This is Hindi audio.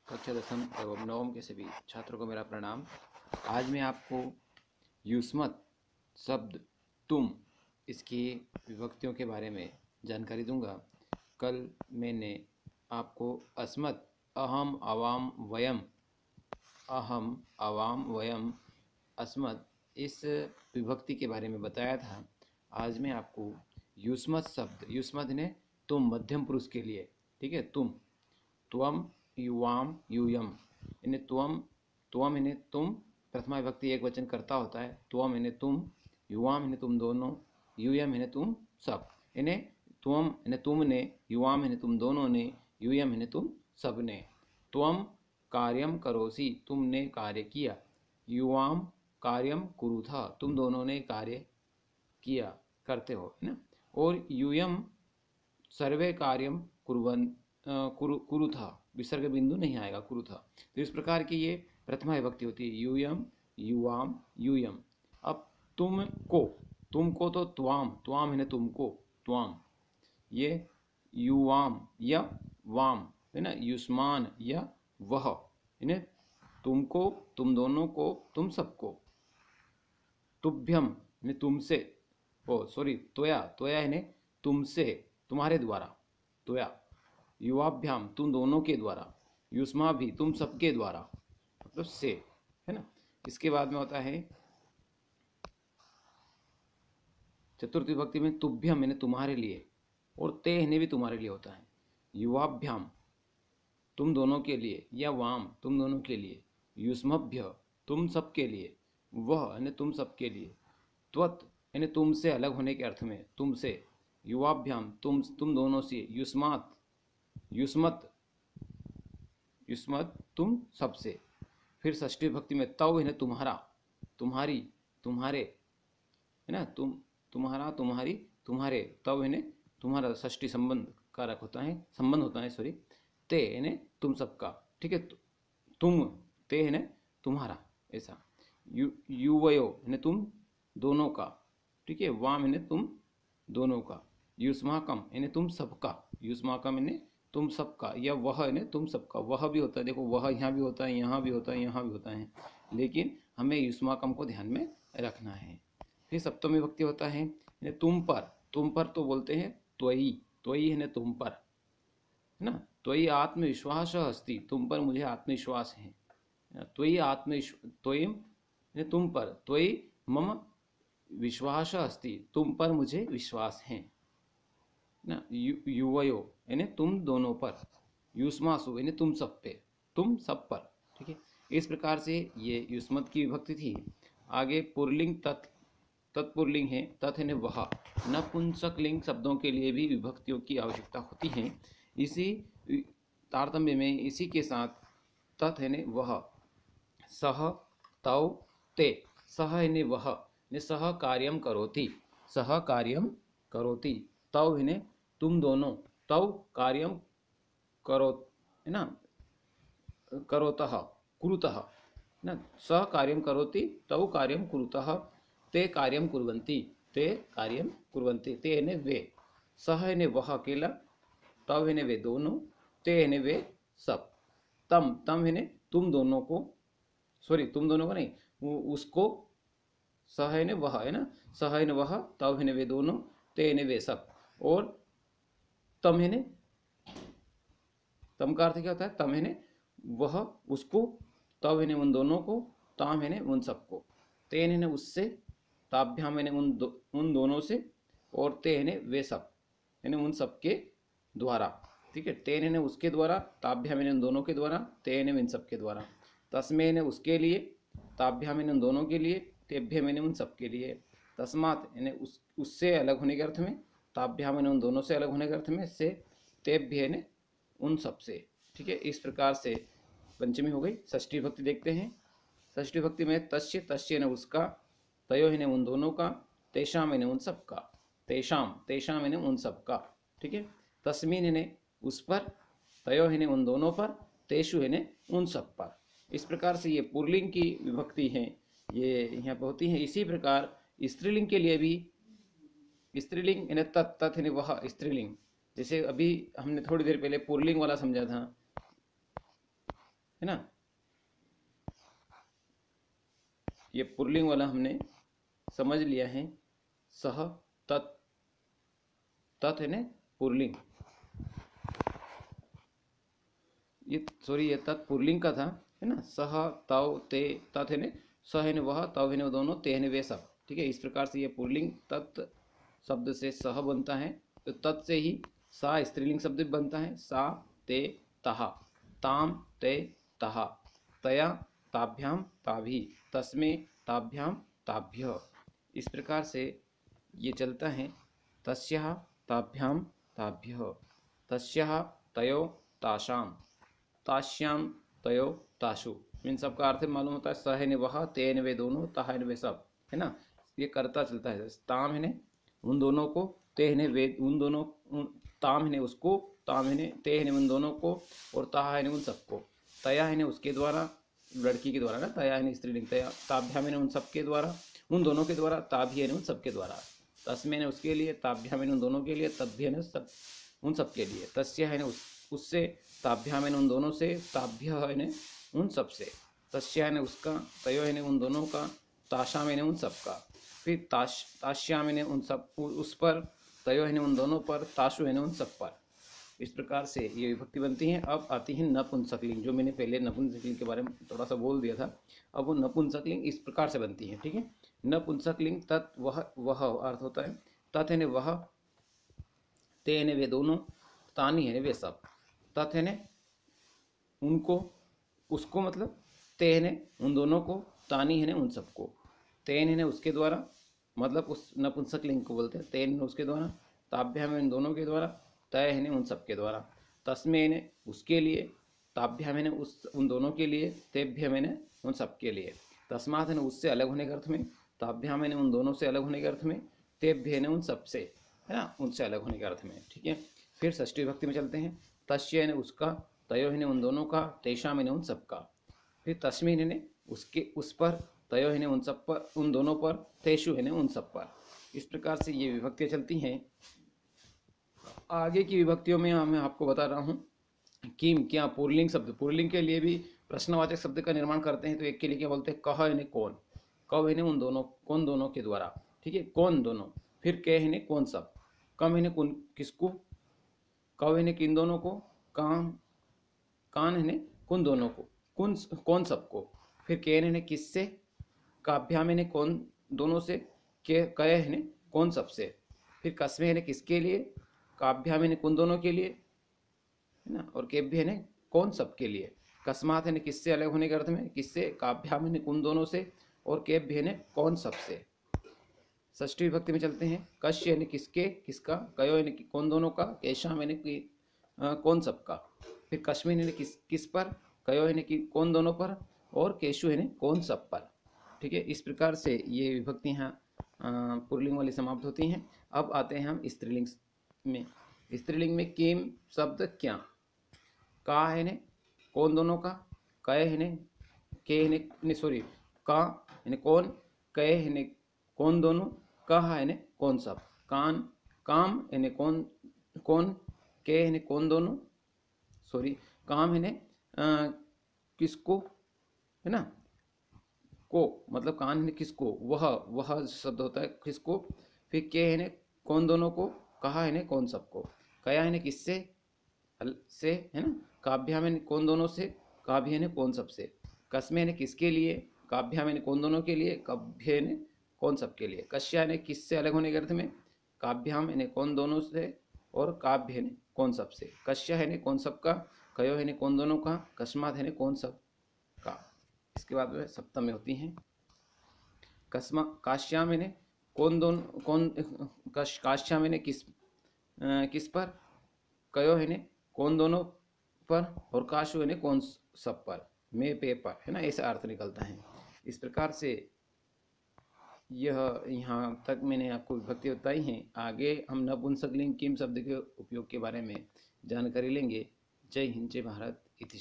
कक्षा 10वीं एवं 9वीं के सभी छात्रों को मेरा प्रणाम। आज मैं आपको युष्मत शब्द तुम इसकी विभक्तियों के बारे में जानकारी दूंगा। कल मैंने आपको अस्मत्, अहम, आवाम, वयम, अहम, आवाम, वयम, अस्मत् इस विभक्ति के बारे में बताया था। आज मैं आपको युष्मत शब्द, युष्मत ने तुम मध्यम पुरुष के लिए, ठीक है, तुम, त्वम, युवाम, यूयम, इन्हें त्वम, त्वम इन्हें तुम, प्रथमा विभक्ति एक वचन करता होता है। त्वम इन्हें तुम, युवाम इन्हें तुम दोनों, यूयम इन्हें तुम सब। इन्हें त्वम इन्हें तुमने, युवाम इन्हें तुम दोनों ने, यूयम इन्हें तुम सब ने। त्वम कार्यम करोसि, तुमने कार्य किया। युवाम कार्यम कुरुथा, तुम दोनों ने कार्य किया, करते हो, है ना। और यूयम सर्वे कार्यम कुर्वन, कुरुथा, विसर्ग बिंदु नहीं आएगा, कुरुथा। तो इस प्रकार की ये प्रथमा विभक्ति होती है, यूयम, युवाम, यूयम। अब तुमको तो त्वाम, त्वाम है ना तुमको, त्वाम। ये युवाम या वाम है ना, युष्मान या वह, इन्हें तुमको, तुम दोनों को, तुम सबको। तुभ्यम ने तुमसे, ओ सॉरी, त्वया, त्वया इन्हें तुमसे, तुम्हारे द्वारा, त्वया। युवाभ्याम तुम दोनों के द्वारा, युष्मा भी तुम सबके द्वारा, मतलब से, है ना। इसके बाद में होता है चतुर्थी विभक्ति में तुभ्यम यानी तुम्हारे लिए, और ते यानी भी तुम्हारे लिए होता है। युवाभ्याम तुम दोनों के लिए, या वाम तुम दोनों के लिए, युष्मभ्य तुम सबके लिए, वह यानी तुम सबके लिए, त्वत यानी तुमसे अलग होने के अर्थ में, तुमसे, युवाभ्याम तुम दोनों से, युष्मात युष्मत, युष्मत तुम सबसे। फिर षष्ठी भक्ति में तव है तुम्हारा, तुम्हारी, तुम्हारे, है ना, तुम्हारा, तुम्हारी, तुम्हारे, तव है तुम्हारा, षष्ठी संबंध कारक होता है, संबंध होता है, सॉरी। ते है तुम सबका, ठीक है, तुम, ते है तुम्हारा, ऐसा। युवयो है तुम दोनों का, ठीक है, वाम है तुम दोनों का, युष्माकम यानी तुम सबका, युष्माकम यानी तुम सबका, या वह यानी तुम सबका, वह भी होता है, देखो वह यहाँ भी होता है, यहाँ भी होता है, यहाँ भी होता है, लेकिन हमें युष्माकम को ध्यान में रखना है। फिर सप्तमी विभक्ति होता है तुम पर, तुम पर तो बोलते हैं त्वयि, त्वयि है तुम पर, है ना। त्वयि आत्मविश्वास अस्ति, तुम पर मुझे आत्मविश्वास है। त्वयि त्वयि तुम पर, त्वयि मम विश्वास अस्ति, तुम पर मुझे विश्वास है ना। युवयो यानी तुम दोनों पर, युष्मासु यानी तुम सब पे, तुम सब पर, ठीक है। इस प्रकार से ये युष्मत की विभक्ति थी। आगे पुरलिंग तत्पुरलिंग है, तत् है वह। नपुंसक लिंग शब्दों के लिए भी विभक्तियों की आवश्यकता होती है। इसी तारतम्य में इसी के साथ तत् है वह, सह, तौ, ते, सह है वह, सह कार्यम करोति, सह कार्यम करोति, तौ है तुम दोनों, तौ कार्यम करो, है ना, करोतः, कुरुतः ना, सह कार्यम करोति, तौ कार्यम कुरुतः, ते कार्यम कुर्वन्ति, ते कार्यम कुर्वन्ति, ते ने वे, सह ने वह अकेला, तव ने वे दोनों, ते ने वे सब, तम, तम है तुम दोनों को, सॉरी तुम दोनों को नहीं, उसको, सह ने वह, है ना, सह ने वह, तव ने वे दोनों, ते ने वे सब, और तम है तम का अर्थ क्या होता है, तम है वह उसको, तव है उन दोनों को, ताम है उन सबको, तेन है उससे, ताभ्याम है उन दोनों से, और ते है वे सब यानी उन सबके द्वारा, ठीक है। तेन है उसके द्वारा, ताभ्याम है उन दोनों के द्वारा, तेन इन सबके द्वारा। तस्मे ने उसके लिए, ताभ्याम है उन दोनों के लिए, तेभ्य मैंने उन सबके लिए। तस्मात यानी उससे अलग होने के अर्थ में, ताभ्याम उन दोनों से अलग होने के अर्थ में, से, तेभ्य ने उन सबसे, ठीक है। इस प्रकार से पंचमी हो गई। षष्ठी भक्ति देखते हैं। षष्ठी भक्ति में तस्य, तस्य ने उसका, तयो ने उन दोनों का, तेषाम ने उन सबका, तेषाम, तेषाम ने उन सबका, ठीक है। तस्मीन ने उस पर, तयो ने उन दोनों पर, तेषु ने उन सब पर। इस प्रकार से ये पुरलिंग की विभक्ति है, ये यहाँ पर होती है। इसी प्रकार स्त्रीलिंग के लिए भी, स्त्रीलिंग यानी तत्, तत् यानी वह, स्त्रीलिंग, जैसे अभी हमने थोड़ी देर पहले पुरलिंग वाला समझा था, है ना। ये पुल्लिंग वाला हमने समझ लिया है। सह, तत्, तत् है ना पुल्लिंग, ये सॉरी ये तत् पुल्लिंग का था, है ना। सह, तव, ते, तत् है ना, स है न वह, तव है न दोनों, ते है न वे सब, ठीक है। इस प्रकार से ये पुल्लिंग तत् शब्द से सह बनता है, तो तत् से ही सा स्त्रीलिंग शब्द बनता है। सा, ते, तहा, ताम, ते, तहा, तया, ताभ्याम, ताभी, तस्मे, ताभ्याम, ताभ्य। इस प्रकार से ये चलता है। तस्याः, ताभ्याम, ताभ्यः, तस्याः, तयो, तासाम, ताश्याम, तयो, तासु। इन सब का अर्थ मालूम होता है। स है न वह, ते है न वे दोनों, तहा है न वे सब, है ना। ये करता चलता है। ताम है न उन दोनों को, ते है न वे उन दोनों, ताम है न उसको, ताम है न ते है न उन दोनों को, और ताहा है न उन सबको। तया है न उसके द्वारा, लड़की के द्वारा ना, तया है न स्त्रीलिंग, तया, ताभ्याम है न उन सबके द्वारा, उन दोनों के द्वारा, ताभी है न उन सबके द्वारा, तस्मै ने उसके लिए, ताभ्याम है न उन दोनों के लिए, तद्भ्य है न सब उन सबके लिए, तस्य है न उससे, ताभ्याम है न उन दोनों से, ताभ्य है न उन सब से, तस्य है न उसका, तयो है न उन दोनों का, ताशाम है न उन सबका, फिर ताश्याम है न उन सब उस पर, तयो है न उन दोनों पर, ताशु है न उन सब पर। इस प्रकार से ये विभक्ति बनती हैं। अब आती है नपुंसकलिंग, जो मैंने पहले नपुंसकलिंग के बारे में थोड़ा सा बोल दिया था। अब वो नपुंसकलिंग इस प्रकार से बनती है, ठीक है। नपुंसकलिंग तत् वह अर्थ होता है। तत् है न वह, ते है न वे दोनों, तानी है न वे सब, तत् है न उनको, उसको मतलब, ते है न उन दोनों को, तानी है न उन सबको, तेन है न उसके द्वारा, मतलब उस नपुंसकलिंग को बोलते हैं। तेन उसके द्वारा, ताभ्याम है उन दोनों के द्वारा, तय है न उन सबके द्वारा, तस्मै है न उसके लिए, ताभ्याम है न उस उन दोनों के लिए, तेभ्यम है न उन सबके लिए, तस्मात् है न उससे अलग होने के अर्थ में, ताभ्याम है न उन दोनों से अलग होने के अर्थ में, तेभ्य है न उन सबसे, है ना, उनसे अलग होने के अर्थ में, ठीक है। फिर षष्ठी विभक्ति में चलते हैं। तस्य है न उसका, तयो है न उन दोनों का, तेषाम है न उन सबका, फिर तस्मिन् है न उसके उस पर, तयो है न उन सब पर, उन दोनों पर, तेषु है न उन सब पर। इस प्रकार से ये विभक्तियाँ चलती हैं। आगे की विभक्तियों में मैं आपको बता रहा हूँ किम, क्या, पुल्लिंग शब्द, पुल्लिंग के लिए भी प्रश्नवाचक शब्द का निर्माण करते हैं। तो एक के लिए क्या बोलते हैं, कह है न कौन, कब है न उन दोनों, कौन दोनों के द्वारा, ठीक है, कौन दोनों। फिर कह है न कौन सब, कम है न कौन किसको, कब है न किन दोनों को, काम, कान है न कुन दोनों को, कौन सबको। फिर केन है न किससे, काभ्याम है न कौन दोनों से, के कय है न कौन सबसे। फिर कस्मे है न किसके लिए, काभ्याम है न कुन दोनों के लिए, है ना, और केभ्य है न कौन सबके लिए। कस्मात है न किससे अलग होने के अर्थ में, किससे, काभ्याम है न कुन दोनों से, और केभ्य है न कौन सबसे। षष्ठी विभक्ति में चलते हैं। कश्य यानी किसके, किसका, कयो यानी कौन दोनों का, केशाम यानी कि कौन सबका। फिर कश्मीर यानी किस पर, कयो यानी कि कौन दोनों पर, और केशु यानी कौन सब पर, ठीक है। इस प्रकार से ये विभक्तियाँ पुल्लिंग वाली समाप्त होती हैं। अब आते हैं हम स्त्रीलिंग में। स्त्रीलिंग में किम शब्द क्या, का है न कौन दोनों का, कय है न के है न सॉरी, का है न कौन, कय है न कौन दोनों, कहा है न कौन सब, कान, काम है न कौन कौन, के है न कौन दोनों, सॉरी, काम है न किसको, है ना, को मतलब कान है न किसको, वह शब्द होता है किसको। फिर के है न कौन दोनों को, कहा है न कौन सबको, कया है न किससे से, है ना, काभ्याम है न कौन दोनों से, काभ्य है न कौन सबसे। कस्मे है न किसके लिए, काभ्याम है न कौन दोनों के लिए, कभ्य है न कौन सबके लिए। कश्या है न किससे अलग होने के अर्थ में, काभ्याम है न कौन दोनों से, और काभ्य है न कौन सबसे। कश्या है न कौन सबका, कयो है न कौन दोनों का, कस्मात है न कौन सब का। इसके बाद वह सप्तमी होती हैं। कस्मा, काश्याम है न कौन दोनों, कौन, काश्याम है न किस पर, कयो है न कौन दोनों पर, और काशु है न कौन सब पर, में पे पर, है ना, ऐसा अर्थ निकलता है। इस प्रकार से यह यहाँ तक मैंने आपको विभक्ति बताई हैं। आगे हम नपुंसकलिंग किम शब्द के उपयोग के बारे में जानकारी लेंगे। जय हिंद, जय भारत, इति।